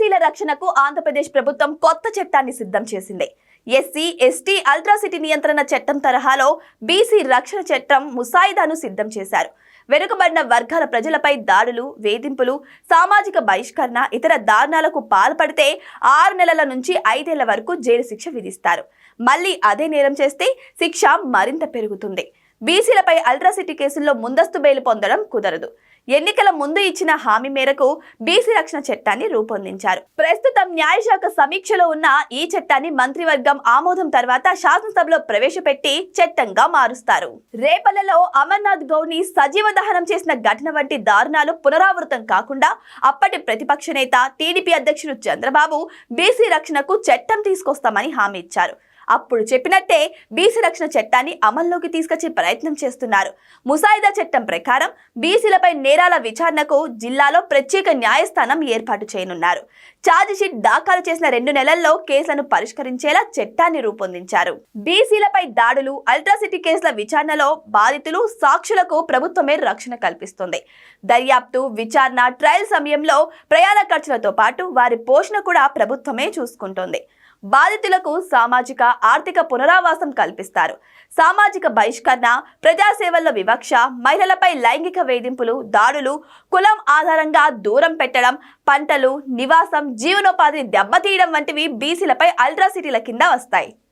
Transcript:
బీసీల రక్షణకు ఆంధ్రప్రదేశ్ ప్రభుత్వం కొత్త చట్టాన్ని సిద్ధం చేసింది. ఎస్సీ, ఎస్టీ, అల్ట్రాసిటీ నియంత్రణ చట్టం తరహాలో బీసీ రక్షణ చట్టం ముసాయిదాను సిద్ధం చేశారు. వెనుకబడిన వర్గాల ప్రజలపై దాడులు, వేధింపులు, సామాజిక బహిష్కరణ, ఇతర దారుణాలకు పాల్పడితే 6 నెలల నుంచి 5 ఏళ్ల వరకు జైలు శిక్ష విధిస్తారు. మళ్లీ అదే నేరం చేస్తే శిక్ష మరింత పెరుగుతుంది. బీసీలపై అల్ట్రాసిటీ కేసుల్లో ముందస్తు బెయిల్ పొందడం కుదరదు. ఎన్నికల ముందు ఇచ్చిన హామీ మేరకు బీసీ రక్షణ చట్టాన్ని రూపొందించారు. ప్రస్తుతం న్యాయశాఖ సమీక్షలో ఉన్న ఈ చట్టాన్ని మంత్రివర్గం ఆమోదం తర్వాత శాసనసభలో ప్రవేశపెట్టి చట్టంగా మారుస్తారు. రేపల్లెలో అమర్నాథ్ గౌడ్ని సజీవ దహనం చేసిన ఘటన వంటి దారుణాలు పునరావృతం కాకుండా అప్పటి ప్రతిపక్ష నేత టీడీపీ అధ్యక్షుడు చంద్రబాబు బీసీ రక్షణకు చట్టం తీసుకొస్తామని హామీ ఇచ్చారు. అప్పుడు చెప్పినట్టే బీసీ రక్షణ చట్టాన్ని అమల్లోకి తీసుకొచ్చే ప్రయత్నం చేస్తున్నారు. ముసాయిదా చట్టం ప్రకారం బీసీలపై నేరాల విచారణకు జిల్లాలో ప్రత్యేక న్యాయస్థానం ఏర్పాటు చేయనున్నారు. ఛార్జిషీట్ దాఖలు చేసిన 2 నెలల్లో కేసులను పరిష్కరించేలా చట్టాన్ని రూపొందించారు. బీసీలపై దాడులు, అల్ట్రాసిటీ కేసుల విచారణలో బాధితులు, సాక్షులకు ప్రభుత్వమే రక్షణ కల్పిస్తుంది. దర్యాప్తు, విచారణ, ట్రయల్ సమయంలో ప్రయాణ ఖర్చులతో పాటు వారి పోషణ కూడా ప్రభుత్వమే చూసుకుంటుంది. బాధితులకు సామాజిక, ఆర్థిక పునరావాసం కల్పిస్తారు. సామాజిక బహిష్కరణ, ప్రజాసేవల్లో వివక్ష, మహిళలపై లైంగిక వేధింపులు, దాడులు, కులం ఆధారంగా దూరం పెట్టడం, పంటలు, నివాసం, జీవనోపాధిని దెబ్బతీయడం వంటివి బీసీలపై అల్ట్రాసిటీల కింద వస్తాయి.